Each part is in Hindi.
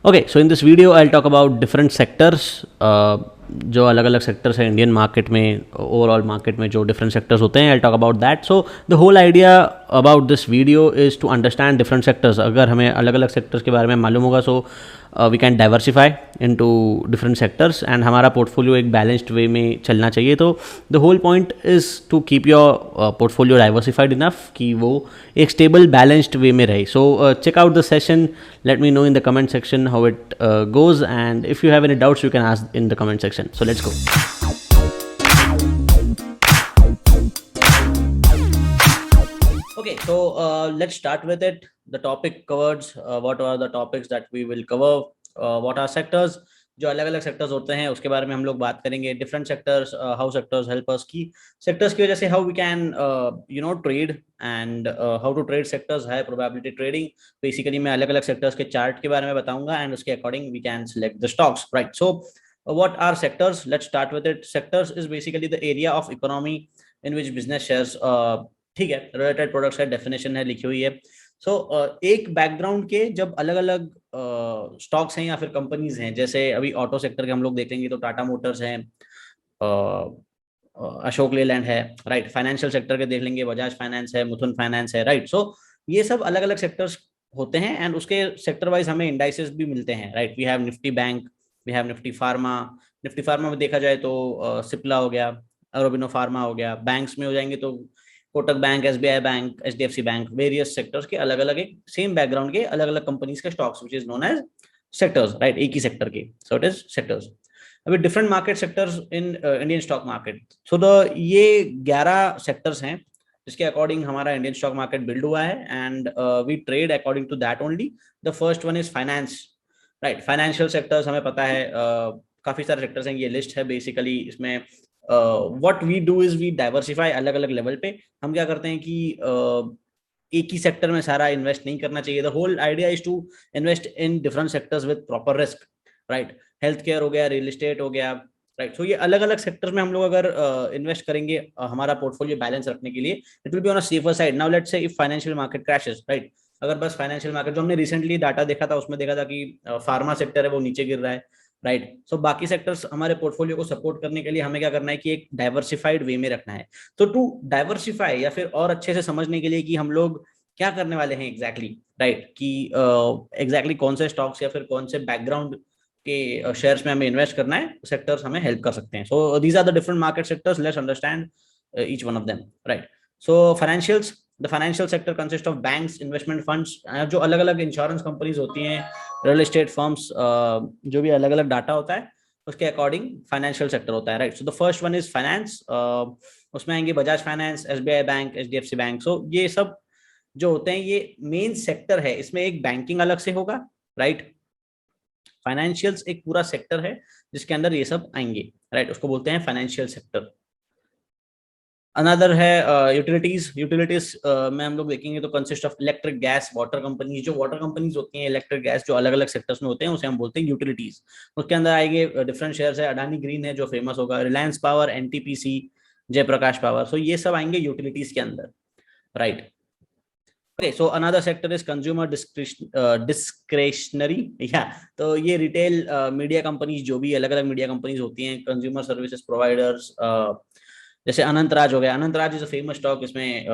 Okay, so in this video I'll talk about different sectors. जो अलग अलग सेक्टर्स हैं इंडियन मार्केट में, ओवरऑल मार्केट में जो डिफरेंट सेक्टर्स होते हैं, I talk about that. So the whole idea about this video is to understand different sectors. अगर हमें अलग अलग सेक्टर्स के बारे में मालूम होगा, so we can diversify into different sectors and हमारा पोर्टफोलियो एक बैलेंस्ड वे में चलना चाहिए. तो the whole point is to keep your portfolio diversified enough कि वो एक स्टेबल बैलेंस्ड वे में रहे. So check out the session. Let me know in the comment section how it goes, and if you have any doubts you can ask in the comment section. So let's go. Okay, so let's start with it. The topic covers what are the topics that we will cover, what are sectors. जो अलग अलग सेक्टर्स होते हैं उसके बारे में हम लोग बात करेंगे. Different sectors, how sectors help us, की सेक्टर्स की वजह से how we can trade and how to trade sectors है प्रोबेबिलिटी ट्रेडिंग. बेसिकली मैं अलग अलग सेक्टर्स के चार्ट के बारे में बताऊंगा एंड उसके according we can select the stocks, right. So what are sectors? Let's start with it. Sectors is basically the area of economy in which business shares, ठीक है, related products है, definition है, लिखी हुई है. सो एक बैकग्राउंड के जब अलग अलग स्टॉक्स हैं या फिर कंपनीज हैं, जैसे अभी ऑटो सेक्टर के हम लोग देखेंगे तो टाटा मोटर्स हैं, अशोक लेलैंड है, राइट. फाइनेंशियल सेक्टर के देख लेंगे, बजाज फाइनेंस है, मुथुट फाइनेंस है, राइट. सो ये सब अलग अलग सेक्टर्स होते हैं एंड उसके सेक्टर वाइज हमें इंडाइसेस भी मिलते हैं, right. We have Nifty bank, we have Nifty pharma. Nifty pharma में देखा जाए तो सिप्ला हो गया, अरोबिनो फार्मा हो गया. बैंक्स में हो जाएंगे तो Kotak bank, SBI bank, HDFC bank. Various sectors के अलग अलग एक सेम बैकग्राउंड के अलग अलग कंपनीज के stocks which is known as sectors, right. एक ही सेक्टर के, सो इट इज सेक्टर्स. अभी different market sectors in Indian stock market. So the ये 11 सेक्टर्स हैं जिसके अकॉर्डिंग हमारा इंडियन स्टॉक मार्केट बिल्ड हुआ है and we trade according to that only. The first one is finance, right. Financial sectors हमें पता है, काफी सारे सेक्टर्स हैं, ये लिस्ट है बेसिकली. इसमें what we do is we diversify. अलग अलग लेवल पे हम क्या करते हैं कि एक ही सेक्टर में सारा इन्वेस्ट नहीं करना चाहिए. The whole idea is to invest in different sectors with proper risk, right. Health care हो गया, रियल एस्टेट हो गया, राइट. सो ये अलग अलग सेक्टर्स में हम लोग अगर इन्वेस्ट करेंगे हमारा पोर्टफोलियो बैलेंस रखने के लिए, it will be on a safer side. Now let's say if financial market crashes, right. अगर बस फाइनेंशियल मार्केट जो हमने रिसेंटली डाटा देखा था उसमें देखा था कि फार्मा सेक्टर है वो नीचे गिर रहा है, राइट. सो बाकी सेक्टर्स हमारे पोर्टफोलियो को सपोर्ट करने के लिए हमें क्या करना है कि एक डाइवर्सिफाइड वे में रखना है. तो टू डाइवर्सिफाई या फिर और अच्छे से समझने के लिए कि हम लोग क्या करने वाले हैं एग्जैक्टली, राइट, कि एग्जैक्टली कौन से स्टॉक्स या फिर कौन से बैकग्राउंड के शेयर्स में हमें इन्वेस्ट करना है, सेक्टर्स हमें हेल्प कर सकते हैं. So these are the different market sectors. Let's understand each one of them, right. So financials, the financial sector consist of banks, investment funds, जो अलग अलग इंश्योरेंस कंपनीज होती हैं, रियल एस्टेट फर्म्स, जो भी अलग अलग डाटा होता है उसके अकॉर्डिंग फाइनेंशियल सेक्टर होता है, right. So the first one is finance. उसमें आएंगे Bajaj finance, SBI bank, HDFC bank. So ये सब जो होते हैं ये मेन सेक्टर है. इसमें एक बैंकिंग अलग से होगा, राइट. फाइनेंशियल्स एक पूरा सेक्टर है जिसके अंदर ये सब आएंगे, राइट. उसको बोलते हैं फाइनेंशियल सेक्टर. अनदर है यूटिलिटीज. यूटिलिटीज में हम लोग देखेंगे तो consist of electric, gas, water companies. जो वाटर कंपनीज होती हैं, इलेक्ट्रिक, गैस, जो अलग अलग सेक्टर्स में होते हैं उसे हम बोलते हैं यूटिलिटीज. उसके अंदर आएंगे डिफरेंट शेयर्स है. अडानी ग्रीन है जो फेमस होगा, Reliance power, NTPC, Jaiprakash power. So ये सब आएंगे यूटिलिटीज के अंदर, right. Okay, so another sector is consumer discretionary. Yeah, तो ये रिटेल मीडिया कंपनीज, जो भी अलग अलग मीडिया कंपनीज होती हैं, कंज्यूमर सर्विसेज प्रोवाइडर्स, जैसे अनंत राज हो गया. Anant Raj is a famous stock. इसमें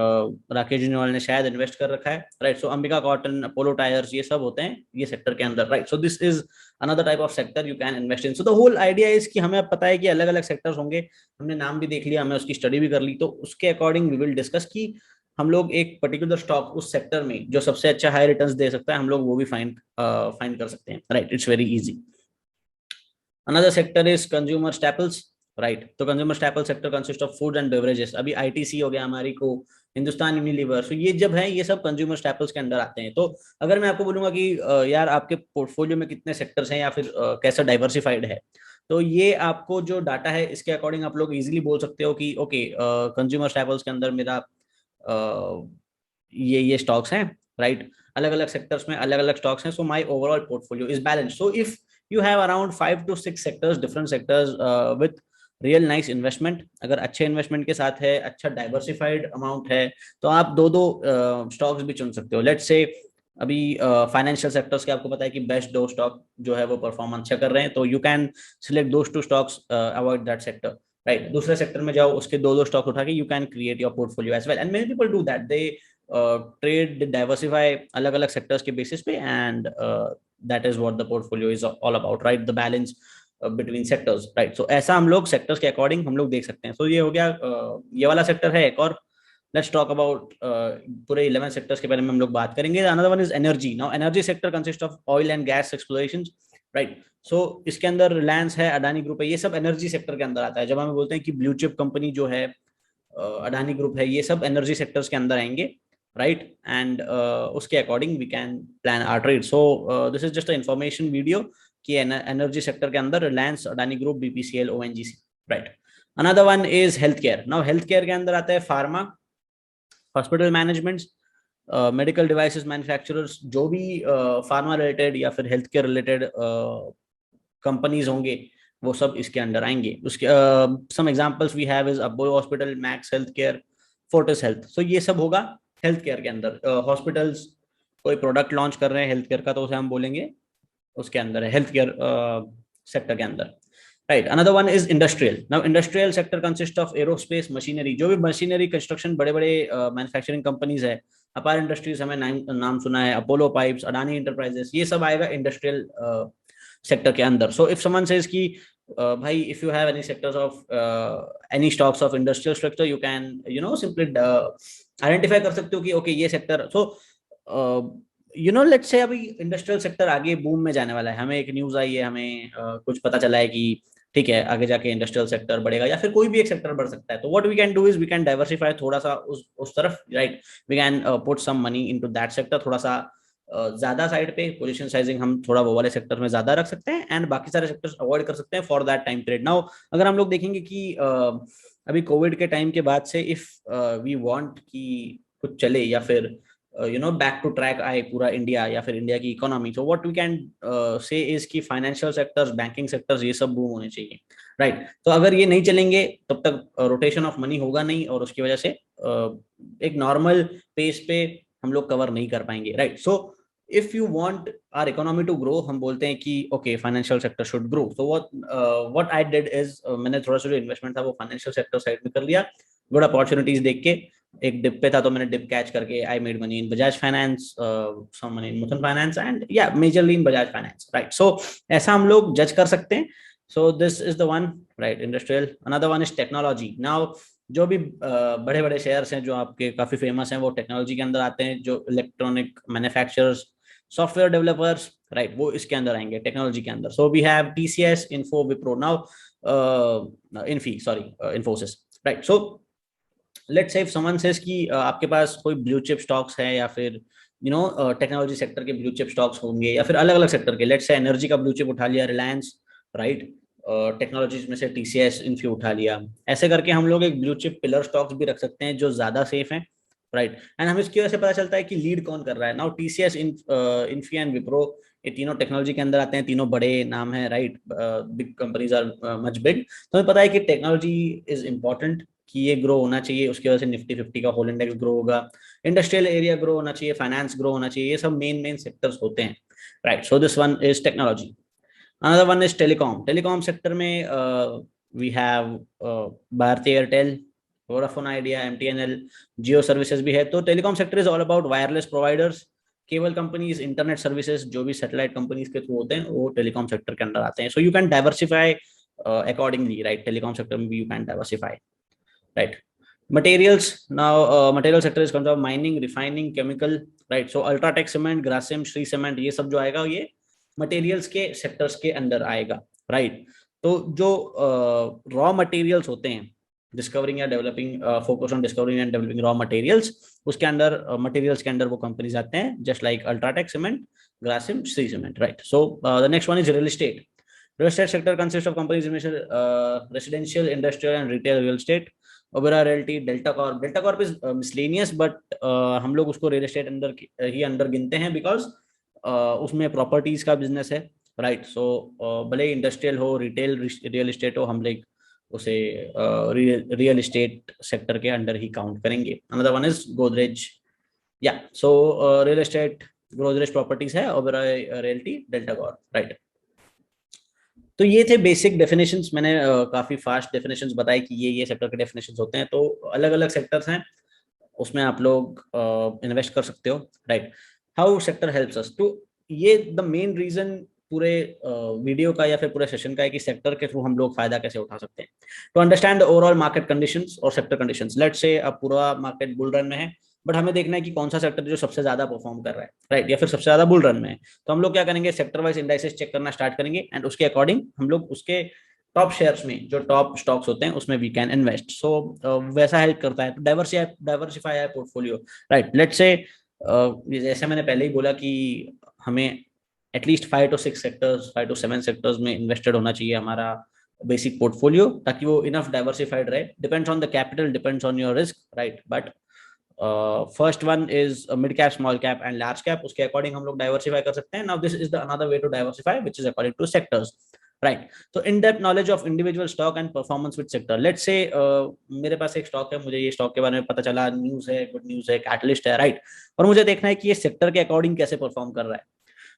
राकेश जुनवाल ने शायद इन्वेस्ट कर रखा है, right. So Ambika cotton, Apollo tyres, ये सब होते हैं ये सेक्टर के अंदर, right. So this is another type of sector you can invest in. So the whole idea is कि हमें अब पता है कि अलग अलग सेक्टर्स होंगे, हमने नाम भी देख लिया, हमें उसकी स्टडी भी कर ली, तो उसके अकॉर्डिंग वी विल डिस्कस कि हम लोग एक पर्टिकुलर स्टॉक उस सेक्टर में जो सबसे अच्छा हाई रिटर्न्स दे सकता है हम लोग वो भी फाइंड कर सकते हैं, right. It's very easy. Another sector is consumer staples, right. तो consumer staple sector consist of food and beverages. अभी आईटीसी हो गया हमारी को, हिंदुस्तान यूनिलीवर. सो ये जब है ये सब कंज्यूमर स्टैपल्स के अंदर आते हैं. तो अगर मैं आपको बोलूंगा कि यार आपके पोर्टफोलियो में कितने सेक्टर्स हैं या फिर कैसा डाइवर्सिफाइड है, तो ये आपको जो डाटा है इसके अकॉर्डिंग आप लोग इजीली बोल सकते हो कि ओके, कंज्यूमर स्टैपल्स के अंदर मेरा ये स्टॉक्स हैं, राइट. अलग अलग सेक्टर्स में अलग अलग स्टॉक्स हैं. So my overall portfolio is balance. So if you have around 5 to 6 sectors, different sectors with real nice investment, अगर अच्छे इन्वेस्टमेंट के साथ है, अच्छा डाइवर्सिफाइड अमाउंट है, तो आप दो दो स्टॉक्स भी चुन सकते हो. लेट्स से अभी फाइनेंशियल सेक्टर्स के आपको पता है कि बेस्ट दो स्टॉक जो है वो परफॉर्म अच्छा कर रहे हैं, तो you can select those two stocks, avoid that sector, right. दूसरे सेक्टर में जाओ, उसके दो दो स्टॉक उठा के you can create your portfolio as well, and many people do that, they trade diversify अलग अलग सेक्टर्स के बेसिस पे, and that is what the portfolio is all about, right, the balance between sectors, right. So ऐसा हम लोग सेक्टर्स के अकॉर्डिंग हम लोग देख सकते हैं। सो ये हो गया, ये वाला सेक्टर है। एक और लेट्स टॉक अबाउट पूरे 11 सेक्टर्स के बारे में हम लोग बात करेंगे। Another one is energy. Now energy sector consist of oil and gas exploration, right. So इसके अंदर रिलायंस है, अडानी ग्रुप है, ये सब एनर्जी सेक्टर के अंदर आता है। जब हम बोलते हैं कि ब्लू चिप कंपनी जो है अडानी ग्रुप है, ये सब एनर्जी सेक्टर्स के अंदर आएंगे, राइट। एंड उसके according we can plan our trade. So this is just a information video कि एनर्जी सेक्टर के अंदर Reliance, Adani group, BPCL, ONGC, right. Another one is health care. Now health care के अंदर आता है pharma, hospital management, medical devices manufacturers, जो भी फार्मा रिलेटेड या फिर हेल्थ केयर रिलेटेड कंपनीज होंगे वो सब इसके अंडर आएंगे। उसके some examples we have is Apollo hospital, Max health care, Fortis health. So ये सब होगा हेल्थ केयर के अंदर। हॉस्पिटल्स कोई प्रोडक्ट लॉन्च कर रहे हैं हेल्थ केयर का, तो उसे हम बोलेंगे उसके अंदर है, हेल्थ केयर सेक्टर के अंदर, right. Another one is industrial. Now industrial sector consist of aerospace, machinery, जो भी मशीनरी कंस्ट्रक्शन बड़े बड़े मैन्युफैक्चरिंग कंपनीज है, अपार इंडस्ट्रीज हमें नाम सुना है, अपोलो पाइप्स, अडानी इंटरप्राइजेस, ये सब आएगा इंडस्ट्रियल सेक्टर के अंदर। सो इफ समवन सेज कि भाई if you have any sectors of any stocks of industrial sector, you can simply identify कर सकते हो कि ओके ये सेक्टर। सो लेट्स से अभी इंडस्ट्रियल सेक्टर आगे बूम में जाने वाला है, हमें एक न्यूज आई है, हमें कुछ पता चला है कि ठीक है आगे जाके इंडस्ट्रियल सेक्टर बढ़ेगा या फिर कोई भी एक सेक्टर बढ़ सकता है। तो what we can do is we can diversify थोड़ा सा उस तरफ, राइट। We can put some money into that sector, थोड़ा सा ज्यादा साइड पे पोजीशन साइजिंग हम थोड़ा वो वाले सेक्टर में ज्यादा रख सकते हैं, एंड बाकी सारे सेक्टर्स अवॉइड कर सकते हैं for that time period. Now अगर हम लोग देखेंगे कि अभी कोविड के टाइम के बाद से इफ वी वांट कि कुछ चले या फिर बैक टू ट्रैक आए पूरा इंडिया या फिर इंडिया की इकोनॉमी, तो what we can say is कि फाइनेंशियल सेक्टर्स, बैंकिंग सेक्टर्स, ये सब बूम होने चाहिए, राइट। तो अगर ये नहीं चलेंगे तब तक रोटेशन ऑफ मनी होगा नहीं, और उसकी वजह से एक नॉर्मल पेस पे हम लोग कवर नहीं कर पाएंगे, right. So if you want our economy to grow, हम बोलते हैं कि okay financial sector should grow. So what I did is मैंने थोड़ा सा जो इन्वेस्टमेंट था वो फाइनेंशियल सेक्टर साइड में कर लिया, गुड अपॉर्चुनिटीज देख के। एक डिप पे था तो मैंने डिप कैच करके I made money in Bajaj finance, some money in Muthoot finance, and या majorly in Bajaj finance, right. So ऐसा हम लोग जज कर सकते हैं। So this is the one, right, industrial. Another one is technology. Now जो भी बड़े बड़े शेयर्स हैं जो आपके काफी फेमस हैं वो टेक्नोलॉजी के अंदर आते हैं, जो electronic manufacturers, software developers, right, वो इसके अंदर आएंगे टेक्नोलॉजी के अंदर। So we have TCS, Info, Wipro, now Infy, sorry, Infosys, right. So let's say if someone says कि आपके पास कोई ब्लू चिप स्टॉक्स है या फिर टेक्नोलॉजी सेक्टर के ब्लू चिप स्टॉक्स होंगे या फिर अलग अलग सेक्टर के, लेट्स से एनर्जी का ब्लू चिप उठा लिया रिलायंस, राइट, टेक्नोलॉजीज में से टीसीएस, इन्फ्यू उठा लिया, ऐसे करके हम लोग एक ब्लू चिप पिलर स्टॉक्स भी रख सकते हैं जो ज्यादा सेफ हैं, राइट। एंड हमें इसकी वजह से पता चलता है कि लीड कौन कर रहा है। Now TCS, Infy and Wipro, ये तीनों टेक्नोलॉजी के अंदर आते हैं, तीनों बड़े नाम है, right, big companies are much big. तो हमें पता है कि टेक्नोलॉजी इज इंपॉर्टेंट, कि ये ग्रो होना चाहिए, उसकी वजह से निफ्टी 50 का होल इंडेक्स ग्रो होगा, इंडस्ट्रियल एरिया ग्रो होना चाहिए, फाइनेंस ग्रो होना चाहिए, ये सब मेन मेन सेक्टर्स होते हैं, right. So this one is technology. Another one is telecom. Telecom sector में we have Bharti Airtel, Vodafone Idea, MTNL, Jio services भी है। तो telecom sector is all about wireless providers, cable companies, internet services, जो भी सैटेलाइट कंपनीज के थ्रू होते हैं वो टेलीकॉम सेक्टर के अंदर आते हैं। So you can diversify accordingly, right, telecom sector में भी you can diversify, right. Materials. Now material sector is comes of mining, refining, chemical, right. So Ultratech cement, Grasim, Shree cement, ये सब जो आएगा ये materials के sectors के अंदर आएगा, right. तो जो raw materials होते हैं, डिस्कवरिंग या developing, focus on discovering and developing raw materials, उसके अंदर मटेरियल्स के अंदर वो कंपनीज आते हैं, just like UltraTech cement, Grasim, Shri cement, right. So the next one is real estate. Real estate sector consists of companies in residential, industrial, and retail real estate. Oberoi Realty, Delta Corp. Delta Corp is miscellaneous, but हम लोग उसको रियल एस्टेट अंदर ही अंदर गिनते हैं बिकॉज उसमें प्रॉपर्टीज का बिजनेस है, राइट. सो भले इंडस्ट्रियल हो, रिटेल रियल एस्टेट हो, हम लोग उसे रियल एस्टेट सेक्टर के अंडर ही काउंट करेंगे. Another one is Godrej. Yeah so real estate Godrej properties है, ओबेरॉय रियल्टी, डेल्टा गॉर, राइट। तो ये थे बेसिक डेफिनेशंस, मैंने काफी फास्ट डेफिनेशंस बताई कि ये सेक्टर के डेफिनेशंस होते हैं। तो अलग अलग सेक्टर्स हैं, उसमें आप लोग इन्वेस्ट कर सकते हो, right. How sector helps us, तो ये द मेन रीजन पूरे वीडियो का या फिर पूरे सेशन का है कि सेक्टर के थ्रू हम लोग फायदा कैसे उठा सकते हैं। To understand the overall market conditions और सेक्टर कंडीशंस, लेट्स से अब पूरा मार्केट बुल रन में है, बट हमें देखना है कि कौन सा सेक्टर जो सबसे ज्यादा परफॉर्म कर रहा है, राइट, या फिर सबसे ज्यादा बुल रन में है। तो हम लोग क्या करेंगे, सेक्टर वाइज इंडाइसेस चेक करना स्टार्ट करेंगे, एंड उसके अकॉर्डिंग हम लोग उसके टॉप शेयर्स में, जो टॉप स्टॉक्स होते हैं उसमें वी कैन इन्वेस्ट। सो वैसा हेल्प करता है, तो डाइवर्सिफाई है पोर्टफोलियो, राइट। लेट्स से जैसे मैंने पहले ही बोला कि हमें at least 5 to 6 sectors, 5 to 7 sectors में इन्वेस्टेड होना चाहिए हमारा बेसिक पोर्टफोलियो, ताकि वो इनफ डाइवर्सिफाइड रहे। Depends on the capital, depends on your risk, right. But first one is mid cap, small cap and large cap, उसके अकॉर्डिंग हम लोग डाइवर्सिफाई कर सकते हैं। Now this is the another way to diversify, which is according to sectors, right. तो in depth knowledge of individual stock and performance with sector, let's say मेरे पास एक स्टॉक है, मुझे ये स्टॉक के बारे में पता चला, न्यूज है, गुड न्यूज है, कैटलिस्ट है, राइट, और मुझे देखना है कि ये सेक्टर के अकॉर्डिंग कैसे परफॉर्म कर रहा है,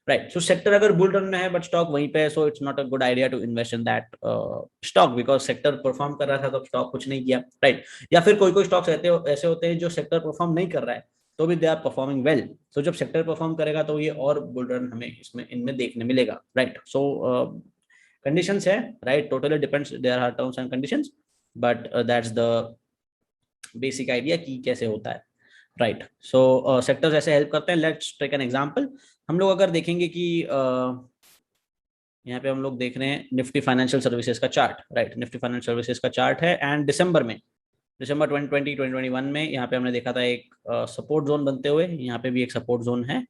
राइट। सो सेक्टर अगर बुल रन में है बट स्टॉक वहीं पे है, so it's not a good idea to invest in that stock, because sector perform कर रहा था तो स्टॉक कुछ नहीं किया, राइट। या फिर कोई कोई स्टॉक्स ऐसे होते हैं जो सेक्टर परफॉर्म नहीं कर रहा है तो भी दे आर परफॉर्मिंग वेल। तो जब सेक्टर परफॉर्म करेगा तो ये और बुल रन हमें इसमें इनमें देखने मिलेगा, राइट। सो कंडीशंस है, right, totally depends, there are terms and conditions, but that's the basic idea कि कैसे होता है, राइट। सो सेक्टर्स ऐसे हेल्प करते हैं। Let's take an example. हम लोग अगर देखेंगे कि यहाँ पे हम लोग देख रहे हैं निफ्टी फाइनेंशियल सर्विसेज का chart, right, Nifty financial services का चार्ट है, एंड दिसंबर 2020 2021 में यहाँ पे हमने देखा था एक सपोर्ट जोन बनते हुए, यहाँ पे भी एक सपोर्ट जोन है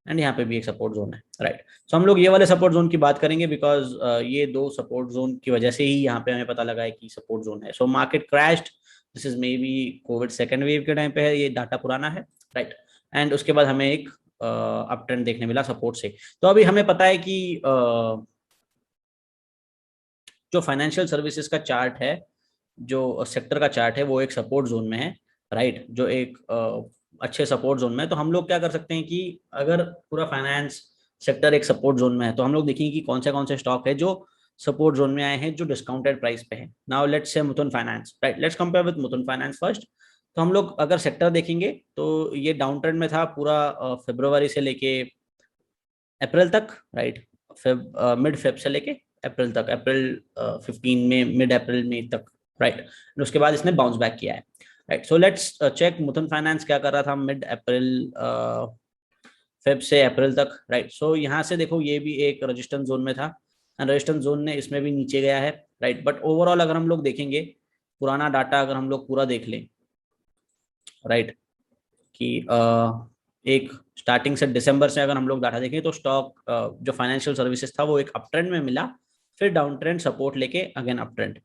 एंड यहाँ पे भी एक सपोर्ट जोन है, राइट। सो हम लोग ये वाले सपोर्ट जोन की बात करेंगे, बिकॉज ये दो सपोर्ट जोन की वजह से ही यहाँ पे हमें पता लगा है कि सपोर्ट जोन है। So market crashed, this is may be Covid second wave के टाइम पे है, ये डाटा पुराना है, राइट। एंड उसके बाद हमें एक अप ट्रेंड देखने मिला सपोर्ट से। तो अभी हमें पता है कि जो फाइनेंशियल सर्विसेज का चार्ट है, जो सेक्टर का चार्ट है, वो एक सपोर्ट जोन में है, राइट, जो एक अच्छे सपोर्ट जोन में है। तो हम लोग क्या कर सकते हैं कि अगर पूरा फाइनेंस सेक्टर एक सपोर्ट जोन में है तो हम लोग देखेंगे कि कौन से स्टॉक है जो सपोर्ट जोन में आए हैं, जो डिस्काउंटेड प्राइस पे है। Now let's say Muthoot finance, right, let's compare with Muthoot finance first. तो हम लोग अगर सेक्टर देखेंगे तो ये डाउन ट्रेंड में था पूरा फरवरी से लेके अप्रैल तक, राइट, मिड फेब से लेके अप्रैल तक, अप्रैल 15 में, मिड अप्रैल में तक, राइट। उसके बाद इसने बाउंस बैक किया है, right. So let's check Muthoot finance क्या कर रहा था मिड अप्रैल, फेब से अप्रैल तक, राइट। सो यहाँ से देखो ये भी एक रेजिस्टेंस जोन में था, एंड रेजिस्टेंस जोन ने इसमें भी नीचे गया है, राइट। बट ओवरऑल अगर हम लोग देखेंगे पुराना डाटा, अगर हम लोग पूरा देख लें, राइट, कि एक स्टार्टिंग से दिसंबर से अगर हम लोग डाटा देखें तो स्टॉक जो फाइनेंशियल सर्विसेज था वो एक अप ट्रेंड में मिला, फिर डाउन ट्रेंड सपोर्ट लेके again up trend.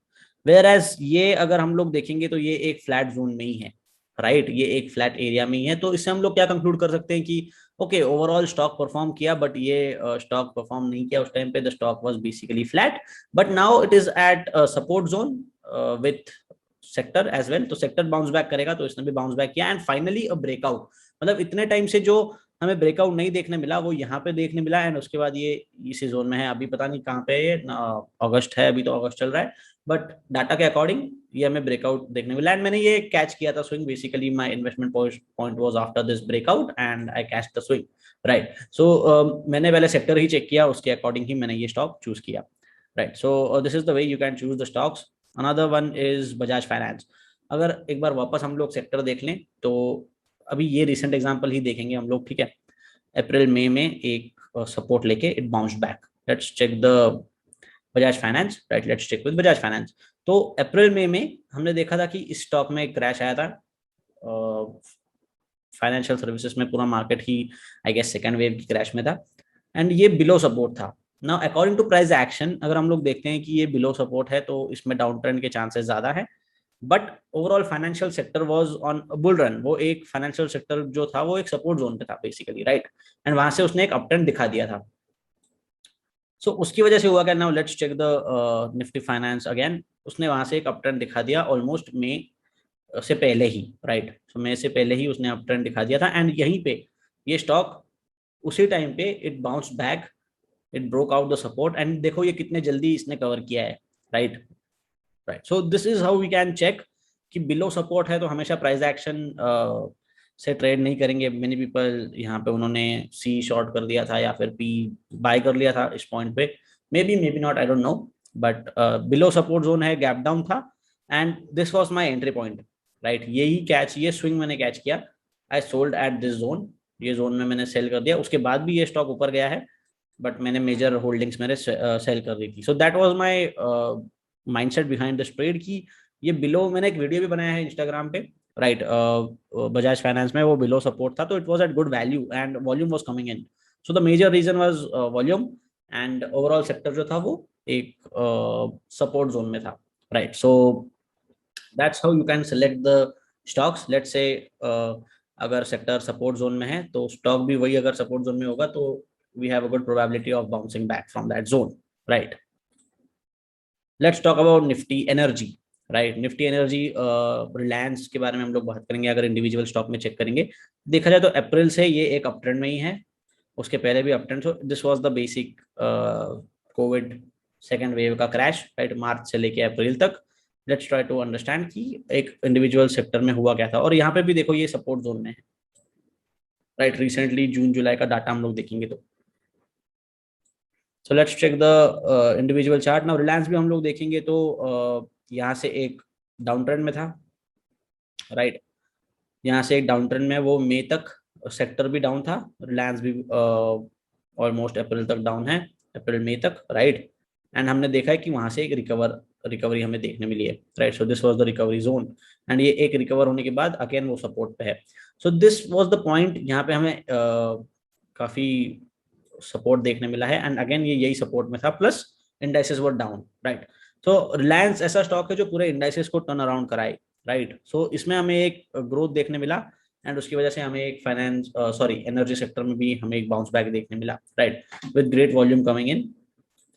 Whereas ये अगर हम लोग देखेंगे तो ये एक फ्लैट जोन में ही है, राइट, ये एक फ्लैट एरिया में ही है। तो इससे हम लोग क्या कंक्लूड कर सकते हैं कि ओके, ओवरऑल स्टॉक परफॉर्म किया, बट ये स्टॉक परफॉर्म नहीं किया उस टाइम पे, the stock was basically flat, but now it is at support zone with sector as well. तो सेक्टर बाउंस बैक करेगा, तो इसने भी बाउंस बैक किया, एंड फाइनली अ ब्रेकआउट, मतलब इतने टाइम से जो हमें ब्रेकआउट नहीं देखने मिला वो यहाँ पे देखने मिला, एंड उसके बाद ये इसी जोन में है। अभी पता नहीं कहाँ पे है, अगस्त है, अभी तो अगस्त चल रहा है, बट डाटा के अकॉर्डिंग ये हमें ब्रेकआउट देखने मिला, एंड मैंने ये कैच किया था swing. Basically my investment point was after this breakout and I catch the swing, right. So मैंने पहले सेक्टर ही चेक किया, उसके अकॉर्डिंग ही मैंने ये स्टॉक चूज किया, right. So this is the way you can choose the stocks. Another one is Bajaj finance. अगर एक बार वापस हम लोग सेक्टर देख लें तो अभी ये रिसेंट एग्जांपल ही देखेंगे हम लोग, ठीक है। अप्रैल मई में एक सपोर्ट लेके it bounce back, let's check the Bajaj finance, right, let's check with Bajaj finance. तो अप्रैल मई में हमने देखा था कि इस स्टॉक में एक क्रैश आया था, फाइनेंशियल सर्विसेज में पूरा मार्केट ही आई गेस सेकेंड वेव की क्रैश में था, एंड ये बिलो सपोर्ट था। Now according to price action अगर हम लोग देखते हैं कि ये बिलो सपोर्ट है तो इसमें डाउन ट्रेंड के चांसेस ज्यादा है, but overall financial sector was on bull run. वो एक फाइनेंशियल सेक्टर जो था वो एक सपोर्ट जोन पे था बेसिकली, राइट, एंड वहां से उसने एक अप ट्रेंड दिखा दिया था। सो उसकी वजह से हुआ क्या, now let's check the Nifty finance again. उसने वहां से एक अप ट्रेंड दिखा दिया ऑलमोस्ट मई से पहले ही, राइट। सो मई से पहले ही उसने अप ट्रेंड दिखा दिया था, एंड यहीं पे ये स्टॉक उसी टाइम पे it bounce back, it broke out the support, and देखो ये कितने जल्दी इसने कवर किया है, right right. So this is how we can check कि बिलो सपोर्ट है तो हमेशा प्राइस एक्शन से ट्रेड नहीं करेंगे। मेनी पीपल यहाँ पे उन्होंने सी शॉर्ट कर दिया था या फिर पी बाय कर लिया था इस पॉइंट पे, may be not, I don't know, but below support zone है, गैप डाउन था, and this was my entry point, right. यही कैच, ये स्विंग मैंने कैच किया, I sold at this zone, ये जोन में मैंने सेल कर दिया। उसके बाद भी ये स्टॉक ऊपर गया है, बट मैंने मेजर होल्डिंग्स मेरे सेल कर दी थी। So that was my mindset behind the trade की ये बिलो, मैंने एक वीडियो भी बनाया है इंस्टाग्राम पे, राइट, बजाज फाइनेंस में वो बिलो सपोर्ट था, तो it was at good value and volume was coming in. So the major reason was volume, and overall sector जो था वो एक सपोर्ट जोन में था, right. So that's how you can select the stocks. Let's say अगर सेक्टर सपोर्ट जोन में है तो स्टॉक भी वही अगर सपोर्ट जोन में होगा तो we have a good probability of bouncing back from that zone, right? Let's talk about Nifty Energy, right? Nifty Energy, Reliance के बारे में हम लोग बात करेंगे। अगर इंडिविजुअल स्टॉक में चेक करेंगे, देखा जाए तो अप्रैल से ये एक अप ट्रेंड में ही है, उसके पहले भी up trend. So this was the basic Covid second wave का क्रैश, राइट, मार्च से लेके अप्रैल तक। लेट्स ट्राई टू अंडरस्टैंड कि एक इंडिविजुअल सेक्टर में हुआ क्या था, और यहाँ पे भी देखो ये सपोर्ट जोन में है, राइट। रिसेंटली जून जुलाई का डाटा हम लोग देखेंगे तो so let's check the individual chart now. Reliance भी हम लोग देखेंगे तो यहाँ से एक डाउन ट्रेंड में था, राइट। यहाँ से एक डाउन ट्रेंड में, वो मई तक सेक्टर भी डाउन था, रिलायंस भी ऑलमोस्ट अप्रैल तक डाउन है, अप्रैल मई तक, राइट। एंड हमने देखा है कि वहां से एक रिकवरी हमें देखने मिली है, right. So this was the recovery zone, and ये एक रिकवर होने के बाद अगेन वो सपोर्ट पे है। So this was the point, यहाँ पे हमें काफी सपोर्ट देखने मिला है, एंड अगेन ये यही सपोर्ट में था, plus indices were down, right. तो रिलायंस ऐसा स्टॉक है जो पूरे इंडाइसेस को टर्न अराउंड कराए, राइट। सो इसमें हमें एक ग्रोथ देखने मिला, एंड उसकी वजह से हमें एक फाइनेंस सॉरी एनर्जी सेक्टर में भी हमें एक बाउंस बैक देखने मिला, right, with great volume coming in.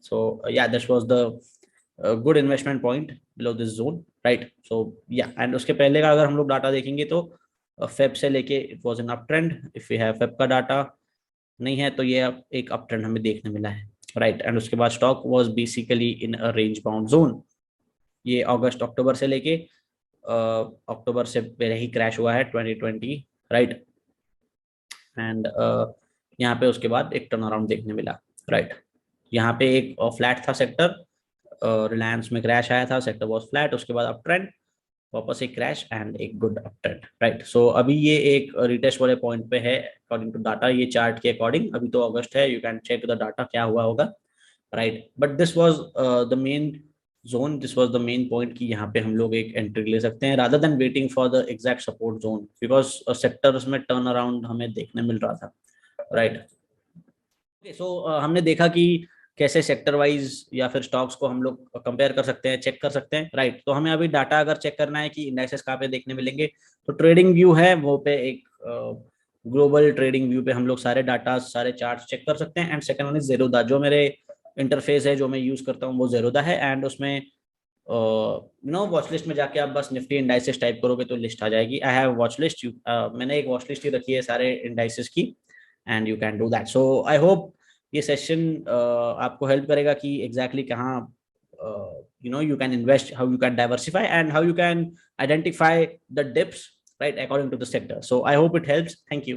So yeah this was the good investment point below this zone, right. So yeah, and उसके पहले का अगर हम लोग डाटा देखेंगे तो फेब से लेके it was an up trend. If we have Feb का डाटा नहीं है तो ये अब एक अप ट्रेंड हमें देखने मिला है, राइट। एंड उसके बाद stock was basically in a range bound zone. ये अगस्त अक्टूबर से लेके अक्टूबर से पहले ही क्रैश हुआ है 2020, राइट। एंड यहाँ पे उसके बाद एक टर्न अराउंड देखने मिला, राइट। यहाँ पे एक फ्लैट था सेक्टर, रिलायंस में क्रैश आया था, सेक्टर वाज फ्लैट, उसके बाद अप ट्रेंड, वापस एक क्रैश एंड एक गुड अप ट्रेंड, राइट। सो अभी ये एक रिटेस्ट वाले पॉइंट पे है अकॉर्डिंग टू डाटा, ये चार्ट के अकॉर्डिंग। अभी तो अगस्त है, you can check the data क्या हुआ होगा, right. But this was the main zone, this was the main point कि यहाँ पे हम लोग एक एंट्री ले सकते हैं rather than waiting for the exact support zone, because sectors में टर्न अराउंड हमें देखने मिल रहा था, राइट। सो हमने देखा कि कैसे सेक्टर वाइज या फिर स्टॉक्स को हम लोग कंपेयर कर सकते हैं, चेक कर सकते हैं, राइट। तो हमें अभी डाटा अगर चेक करना है कि इंडाइसेस कहाँ पे देखने मिलेंगे, तो ट्रेडिंग व्यू है वो पे, एक ग्लोबल ट्रेडिंग व्यू पे हम लोग सारे डाटा, सारे चार्ट चेक कर सकते हैं। And second one is Zerodha, जो मेरे इंटरफेस है, जो मैं यूज करता हूँ वो जेरोदा है, एंड उसमें वॉच लिस्ट में जाके आप बस निफ्टी इंडाइसेस टाइप करोगे तो लिस्ट आ जाएगी। आई हैव वॉच लिस्ट, मैंने एक वॉच लिस्ट ही रखी है सारे इंडाइसेस की, and you can do that. So I hope ये सेशन आपको हेल्प करेगा कि एग्जैक्टली कहाँ you can invest, how you can diversify, and how you can identify the dips, right, according to the sector. So I hope it helps. Thank you.